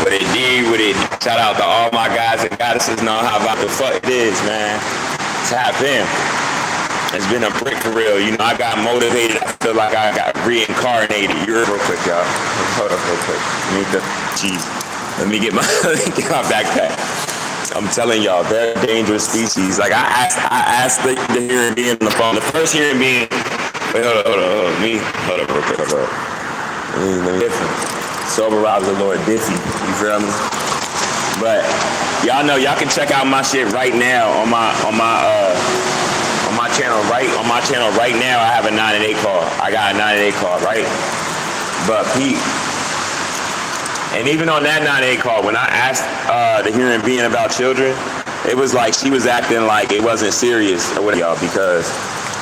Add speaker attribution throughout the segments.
Speaker 1: what it did, what it did. Shout out to all my guys and goddesses know how about the fuck it is, man. Tap in. It's been a brick for real. You know, I got motivated. I feel like I got reincarnated. You're real quick, y'all. Hold up real quick. Let me get my backpack. I'm telling y'all, they're a dangerous species. Like I asked the human being on the phone. The first human being. Wait, hold up. Hold up real quick. Hold up. Let me sober rouse the Lord Diffie. You feel me? But y'all know y'all can check out my shit right now on my channel. On my channel right now, I have a 9 and 8 call. I got a 9 and 8 call, right? But Pete, and even on that 9 and 8 call, when I asked the human being about children, it was like she was acting like it wasn't serious or whatever, y'all. Because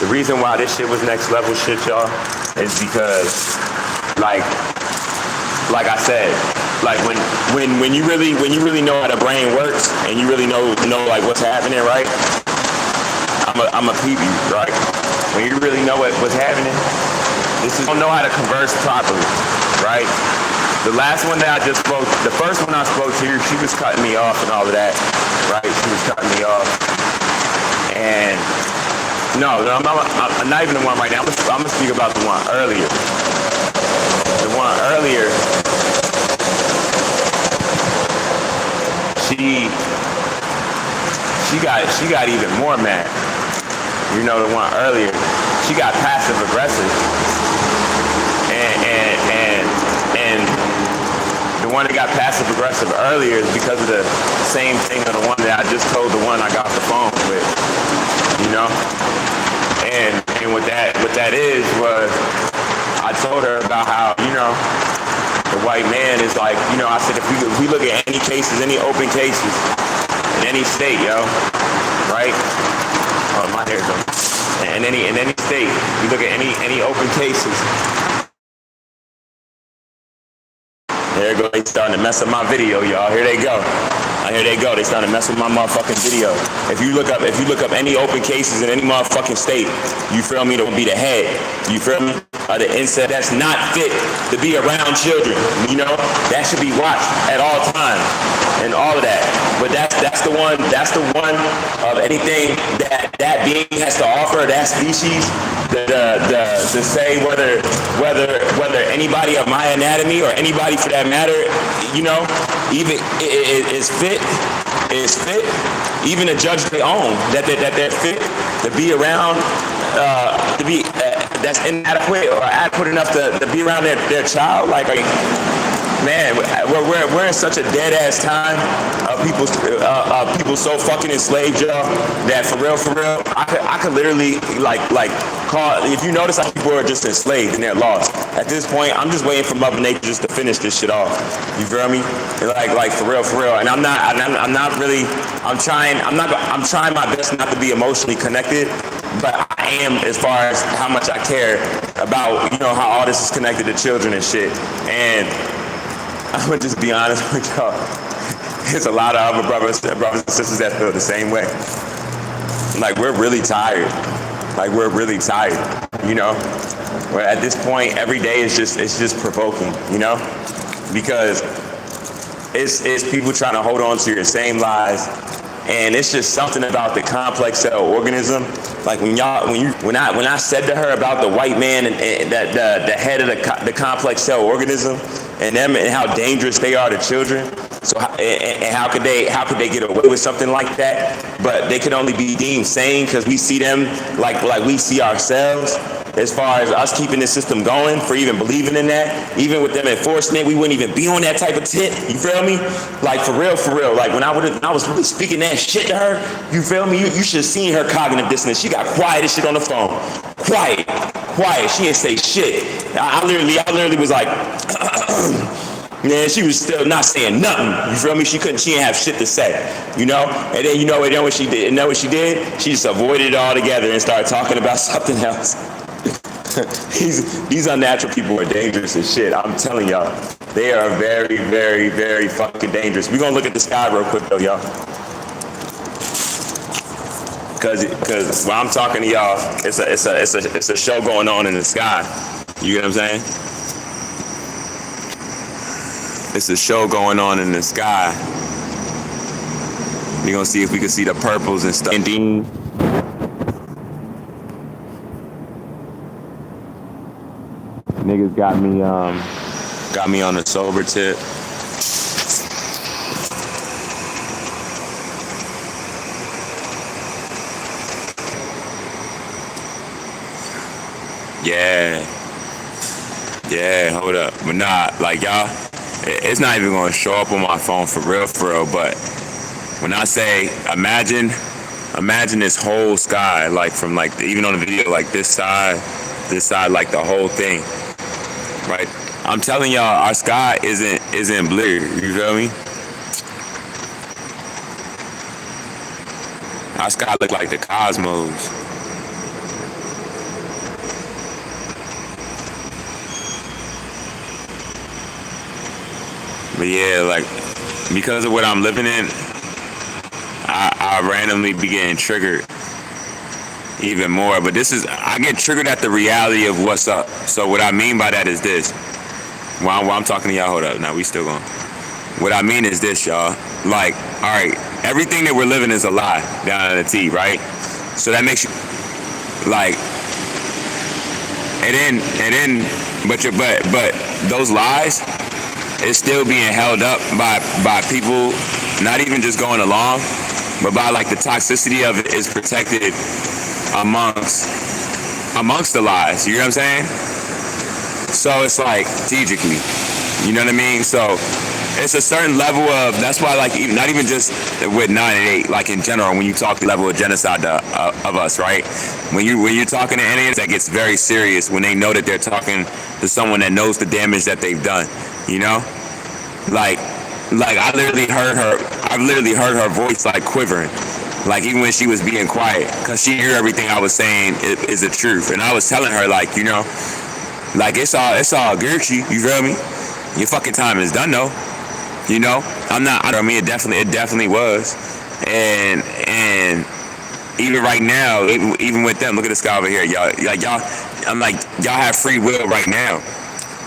Speaker 1: the reason why this shit was next level shit, y'all, is because like I said, like when you really know how the brain works and you really know like what's happening, right? I'm a peep you, right? When you really know what's happening, this is don't know how to converse properly, right? The last one that I just spoke, the first one I spoke to, she was cutting me off and all of that, right? She was cutting me off, and no, I'm not even the one right now. I'm gonna speak about the one earlier. The one earlier, she got even more mad. You know, the one earlier, she got passive aggressive, and the one that got passive aggressive earlier is because of the same thing of the one that I just told the one I got the phone with. You know, and what that is was I told her about how, you know, the white man is like, you know, I said if we look at any cases, any open cases in any state, yo, right? Oh, my hair goes. In any state, you look at any open cases. There they go. They starting to mess up my video, y'all. Here they go. Here they go. They starting to mess with my motherfucking video. If you look up any open cases in any motherfucking state, you feel me, to be the head. You feel me? The incest that's not fit to be around children. You know, that should be watched at all times and all of that. But that's the one of anything that being has to offer, that species, to say whether anybody of my anatomy or anybody for that matter, you know, even is fit, even to judge their own, that they're fit to be around, to be that's inadequate or adequate enough to be around their child. Like man, we're in such a dead ass time of people so fucking enslaved, y'all, that for real, I could literally like call. If you notice how people are just enslaved and they're lost. At this point, I'm just waiting for Mother Nature just to finish this shit off. You feel me? Like for real. And I'm trying my best not to be emotionally connected, but I am, as far as how much I care about, you know, how all this is connected to children and shit. And I'm gonna just be honest with y'all. There's a lot of other brothers and sisters that feel the same way. Like we're really tired. You know. Where at this point, every day is just provoking. You know, because it's people trying to hold on to your same lies. And it's just something about the complex cell organism. Like when I said to her about the white man and the head of the complex cell organism and them and how dangerous they are to children. So and how could they get away with something like that? But they could only be deemed sane because we see them like we see ourselves. As far as us keeping this system going, for even believing in that, even with them enforcing it, we wouldn't even be on that type of tip. You feel me? Like for real. Like when I was really speaking that shit to her, you feel me? You should have seen her cognitive dissonance. She got quiet as shit on the phone. Quiet. She didn't say shit. I literally was like, man, she was still not saying nothing. You feel me? She didn't have shit to say. You know? And then you know what she did? And know what she did? She just avoided it altogether and started talking about something else. These unnatural people are dangerous as shit. I'm telling y'all. They are very, very, very fucking dangerous. We're gonna look at the sky real quick though, y'all. Cause while I'm talking to y'all, it's a show going on in the sky. You get what I'm saying? it's a show going on in the sky. We're gonna see if we can see the purples and stuff. Indeed. Niggas got me on a sober tip. Yeah, hold up. But nah, like y'all, it's not even gonna show up on my phone for real, but when I say imagine this whole sky, like from like even on the video, like this side, like the whole thing, right? I'm telling y'all, our sky isn't blurred. You feel me? Our sky look like the cosmos. But yeah, like because of what I'm living in, I randomly be getting triggered even more. But I get triggered at the reality of what's up. So what I mean by that is this. While I'm talking to y'all, hold up. Now we still going. What I mean is this, y'all. Like, all right, everything that we're living is a lie down to the T, right? So that makes you like, but those lies is still being held up by people, not even just going along, but by like the toxicity of it is protected amongst the lies. You know what I'm saying? So it's like strategically, you know what I mean? So it's a certain level of, that's why like not even just with 9 and 8, like in general, when you talk the level of genocide of us, right? When you're talking to aliens, that gets very serious when they know that they're talking to someone that knows the damage that they've done, you know? Like I've literally heard her voice like quivering, like even when she was being quiet, cause she heard everything I was saying is the truth. And I was telling her like, you know, like it's all Gucci, you feel me? Your fucking time is done though. You know? I mean it definitely was. And even right now, even with them, look at this guy over here, y'all. Like y'all have free will right now.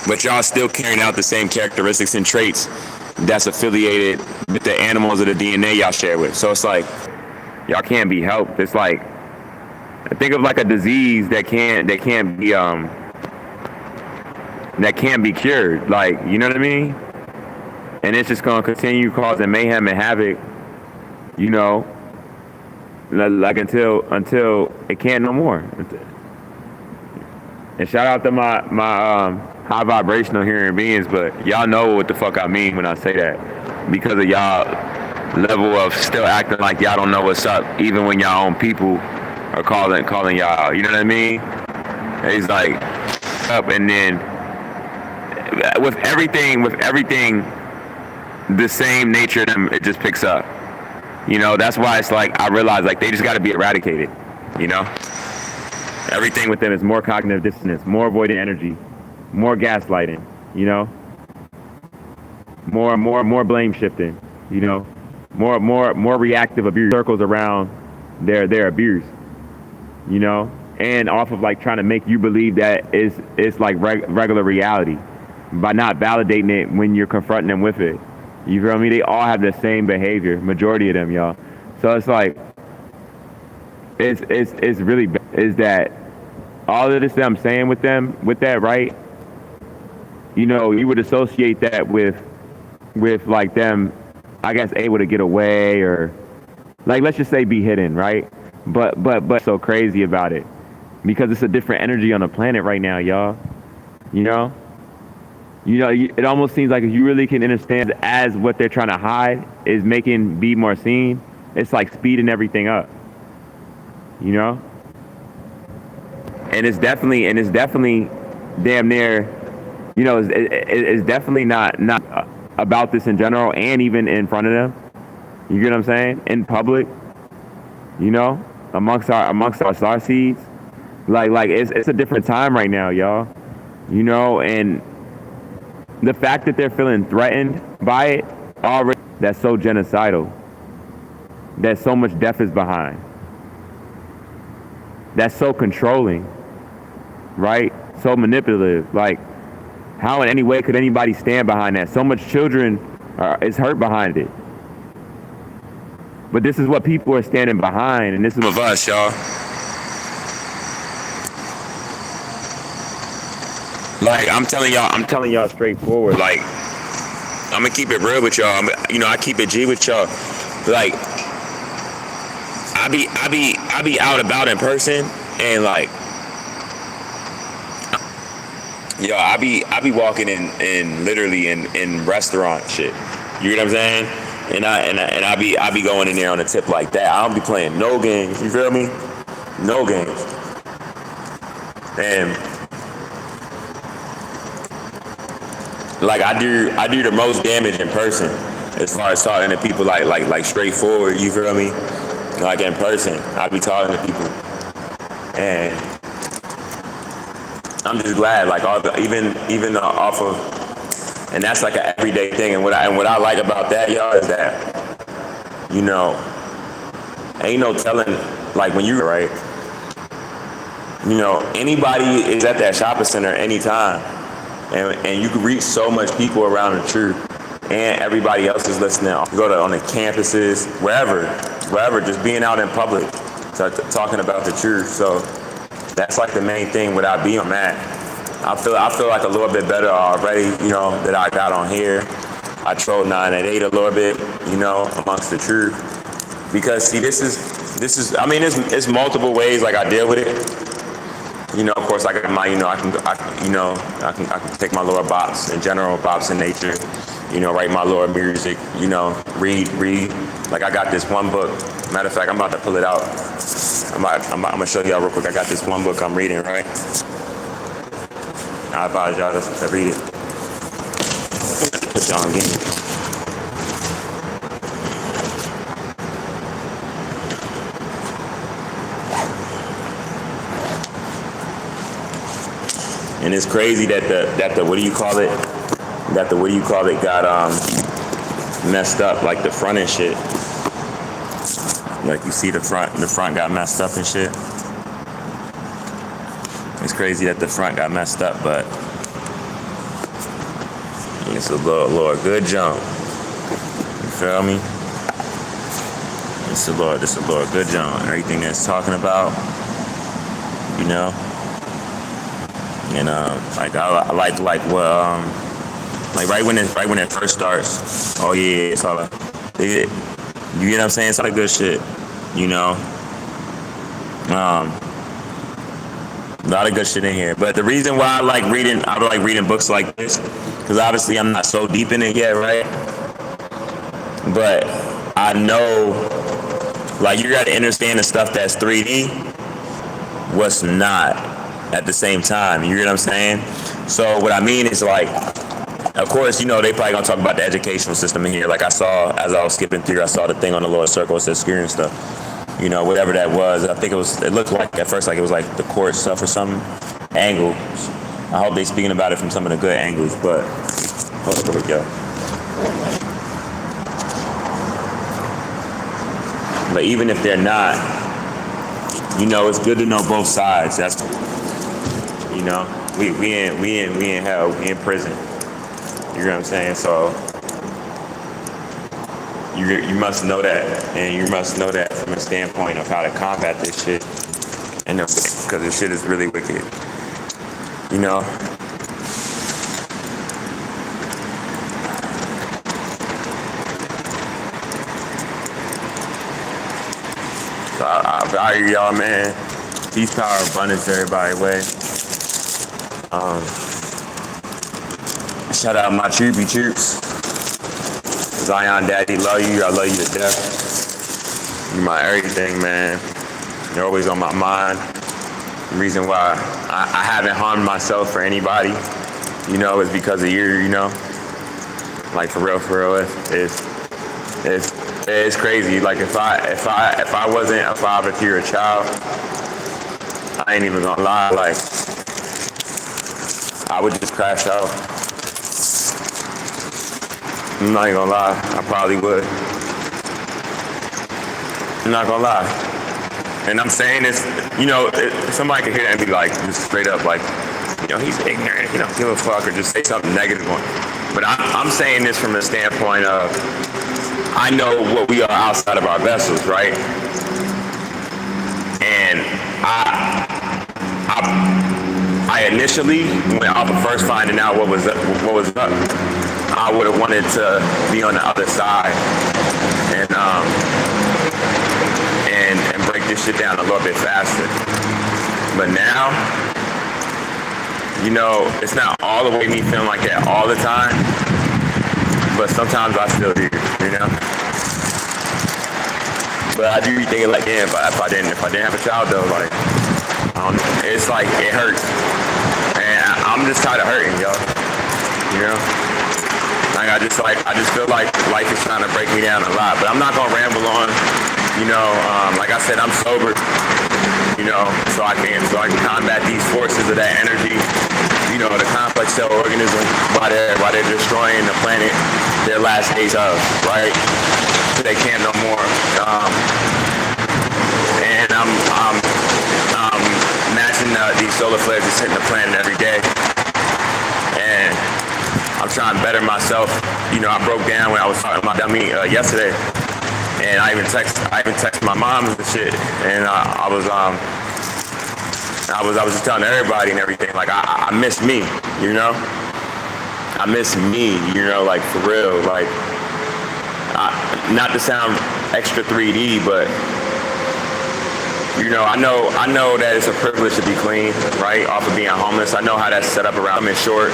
Speaker 1: But y'all still carrying out the same characteristics and traits that's affiliated with the animals of the DNA y'all share with. So it's like y'all can't be helped. It's like, think of like a disease that can't be cured. Like, you know what I mean? And it's just gonna continue causing mayhem and havoc, you know, like until it can't no more. And shout out to my high vibrational human beings, but y'all know what the fuck I mean when I say that, because of y'all level of still acting like y'all don't know what's up, even when y'all own people are calling y'all out. You know what I mean? It's like up, and then with everything, the same nature of them, it just picks up. You know, that's why it's like I realize like they just got to be eradicated. You know, everything with them is more cognitive dissonance, more avoidant energy, more gaslighting, you know, more blame shifting, you know, more reactive abuse circles around their abuse, you know, and off of like trying to make you believe that it's like regular reality by not validating it when you're confronting them with it. You feel me? They all have the same behavior, majority of them, y'all. So it's like it's really bad, is that all of this that I'm saying with that, right? You know, you would associate that with like them, I guess, able to get away, or like, let's just say be hidden, right? But so crazy about it because it's a different energy on the planet right now, y'all. You know, it almost seems like if you really can understand as what they're trying to hide is making be more seen, it's like speeding everything up, you know? And it's definitely damn near, you know, it's definitely not about this in general, and even in front of them. You get what I'm saying? In public, you know, amongst our star seeds, like it's a different time right now, y'all. You know, and the fact that they're feeling threatened by it already, that's so genocidal. That so much death is behind. That's so controlling, right? So manipulative. Like How in any way could anybody stand behind that? So much children is hurt behind it. But this is what people are standing behind, and this is of us, y'all. Like, I'm telling y'all straightforward. Like, I'm gonna keep it real with y'all. I keep it G with y'all. Like, I be out about in person, and like, yo, I be walking in literally in restaurant shit. You know what I'm saying? And I be going in there on a tip like that. I don't be playing no games. You feel me? No games. And like, I do the most damage in person as far as talking to people like straightforward. You feel me? Like, in person, I be talking to people, and I'm just glad, like, even off of, and that's like an everyday thing. And what I like about that, y'all, is that, ain't no telling, like, when you right, anybody is at that shopping center anytime, and you can reach so much people around the truth, and everybody else is listening. Go to on the campuses, wherever, just being out in public, talking about the truth. So that's like the main thing without being mad. I feel like a little bit better already, that I got on here. I trolled 9 at 8 a little bit, amongst the truth. Because see, this is I mean, it's multiple ways like I deal with it. Of course, I got my, I can take my little bops in general, bops in nature, write my little music, read. Like, I got this one book. Matter of fact, I'm about to pull it out. I'm gonna show y'all real quick. I got this one book I'm reading, right? I apologize to read it. Put y'all on game. And it's crazy that the what do you call it? Got messed up, like the front and shit. Like, you see the front got messed up and shit. It's crazy that the front got messed up, but it's a little good jump. You feel me? It's a little good jump. Everything that's talking about, And like, I like what like right when it first starts. Oh yeah, it's all you get what I'm saying? It's all the good shit, A lot of good shit in here. But the reason why I like reading books like this, because obviously I'm not so deep in it yet, right? But I know, like, you got to understand the stuff that's 3D, what's not at the same time. You know what I'm saying? So what I mean is, like, of course, they probably gonna talk about the educational system in here. Like, I saw, as I was skipping through, I saw the thing on the lower circle, it said screen and stuff. Whatever that was. I think it looked like, at first, like it was like the court stuff or something. Angles. I hope they speaking about it from some of the good angles, but hold on, here we go. But even if they're not, it's good to know both sides. That's, we in hell, we in prison. You know what I'm saying? So you must know that, and you must know that from a standpoint of how to combat this shit, and because this shit is really wicked. So I value y'all, man. Peace, power, abundance, everybody. Way. Shout out my troopy troops. Zion, Daddy, love you. I love you to death. You're my everything, man. You're always on my mind. The reason why I haven't harmed myself for anybody, is because of you. Like, for real, it's crazy. Like, if I wasn't a father to your child, I ain't even gonna lie. Like, I would just crash out. I'm not even gonna lie, I probably would. I'm not gonna lie. And I'm saying this, somebody could hear that and be like, just straight up, like, he's ignorant, he don't give a fuck, or just say something negative on him. But I'm saying this from the standpoint of, I know what we are outside of our vessels, right? And I initially, when I was first finding out what was up, I would have wanted to be on the other side and break this shit down a little bit faster. But now, it's not all the way me feeling like that all the time, but sometimes I still do, But I do be thinking like, if I didn't have a child though, like, it's like, it hurts. And I'm just tired of hurting, y'all, Like, I just feel like life is trying to break me down a lot, but I'm not gonna ramble on, like I said, I'm sober, so I can combat these forces of that energy, the complex cell organism, while they're destroying the planet, their last days of, right? They can't no more. And I'm matching these solar flares just hitting the planet every day, and I'm trying to better myself. I broke down when I was talking about dummy yesterday, and I even text my mom and shit, and I was just telling everybody and everything, like I miss me, I miss me, like for real, like not to sound extra 3D, but I know that it's a privilege to be clean, right? Off of being homeless, I know how that's set up around coming short.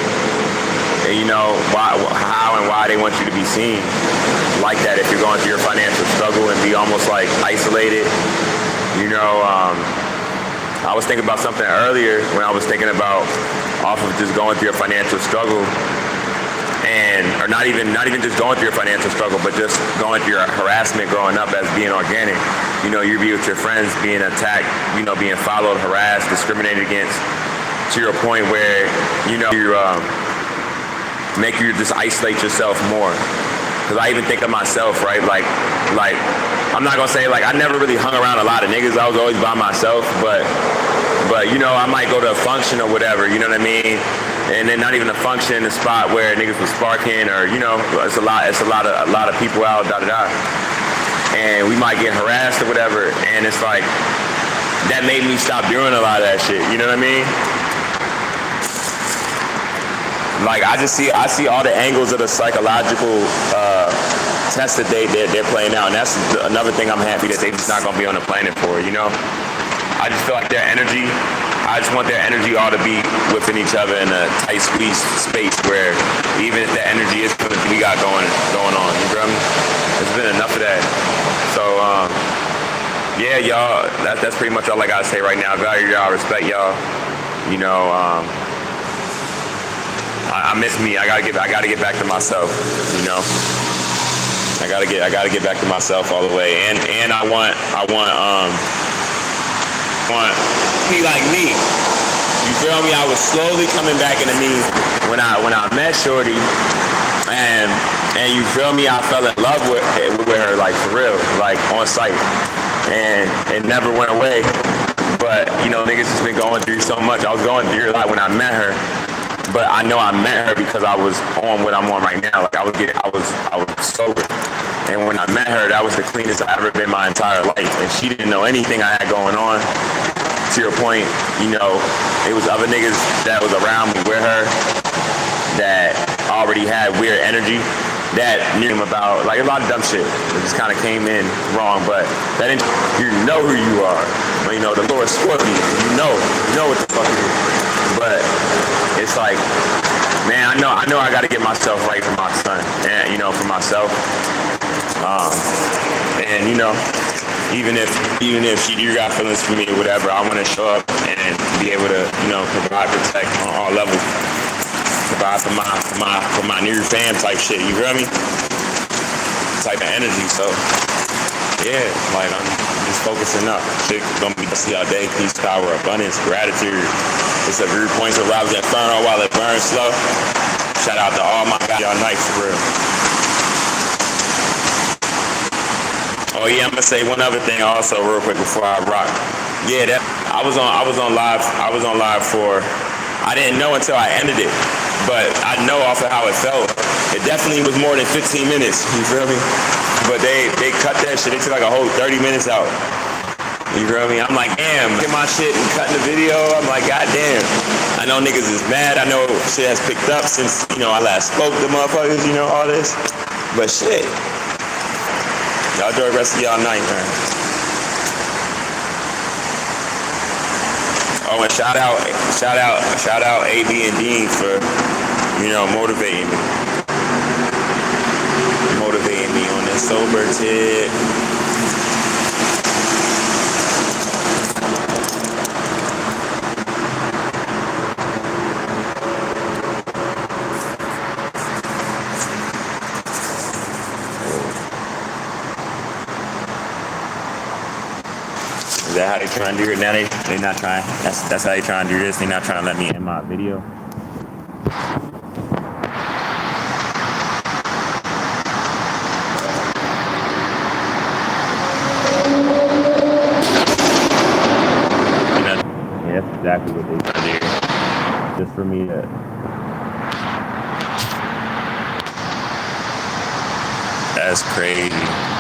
Speaker 1: And how and why they want you to be seen like that if you're going through your financial struggle and be almost like isolated. I was thinking about something earlier when I was thinking about off of just going through your financial struggle, or not even just going through your financial struggle, but just going through your harassment growing up as being organic. You be with your friends being attacked, being followed, harassed, discriminated against, to your point where you make you just isolate yourself more. Because I even think of myself, right? Like I'm not gonna say like I never really hung around a lot of niggas. I was always by myself, but I might go to a function or whatever, you know what I mean? And then not even a function, a spot where niggas was sparking, or it's a lot of people out, and we might get harassed or whatever. And it's like that made me stop doing a lot of that shit. You know what I mean? Like I see all the angles of the psychological test that they're playing out, and that's another thing I'm happy that they're just not gonna be on the planet for. I just feel like I just want their energy all to be within each other in a tight squeeze space where even if the energy is what we got going on, you feel me? There's been enough of that. So yeah, y'all, that's pretty much all I gotta say right now. Value y'all, respect y'all. I miss me. I gotta get back to myself. I gotta get back to myself all the way. And I want be like me. You feel me? I was slowly coming back into me when I met Shorty, and you feel me? I fell in love with her, like for real, like on sight, and it never went away. But niggas just been going through so much. I was going through a lot when I met her. But I know I met her because I was on what I'm on right now. Like I was sober, and when I met her, that was the cleanest I ever been my entire life. And she didn't know anything I had going on. To your point, it was other niggas that was around me with her that already had weird energy that knew him about like a lot of dumb shit. It just kind of came in wrong, but that didn't. You know who you are. The Lord Scorpion. You know what the fuck it is. But it's like, man, I know I got to get myself right for my son, and for myself. And even if you got feelings for me or whatever, I want to show up and be able to provide, protect on all levels, provide for my new fam type shit. You feel me? Type of energy. So yeah, like I'm just focusing up. Shit gonna be see all day. Peace, power, abundance, gratitude. It's a Root Points of Rob's Inferno while it burns slow. Shout out to all my guys. Y'all nice for real. Oh yeah, I'm gonna say one other thing also real quick before I rock. Yeah, I was on live for I didn't know until I ended it, but I know off of how it felt. It definitely was more than 15 minutes, you feel me? But they cut that shit. They took like a whole 30 minutes out. You feel me? I'm like, damn, get my shit and cutting the video. I'm like, goddamn. I know niggas is mad. I know shit has picked up since, you know, I last spoke to motherfuckers, you know, all this. But shit. Y'all enjoy the rest of y'all night, man. Oh, and shout out AB and Dean for, you know, motivating me on this sober tip. Is that how they trying to do it now? They not trying. That's how they trying to do this. They not trying to let me end my video. Yeah, that's exactly what they trying to do. Just for me to. That's crazy.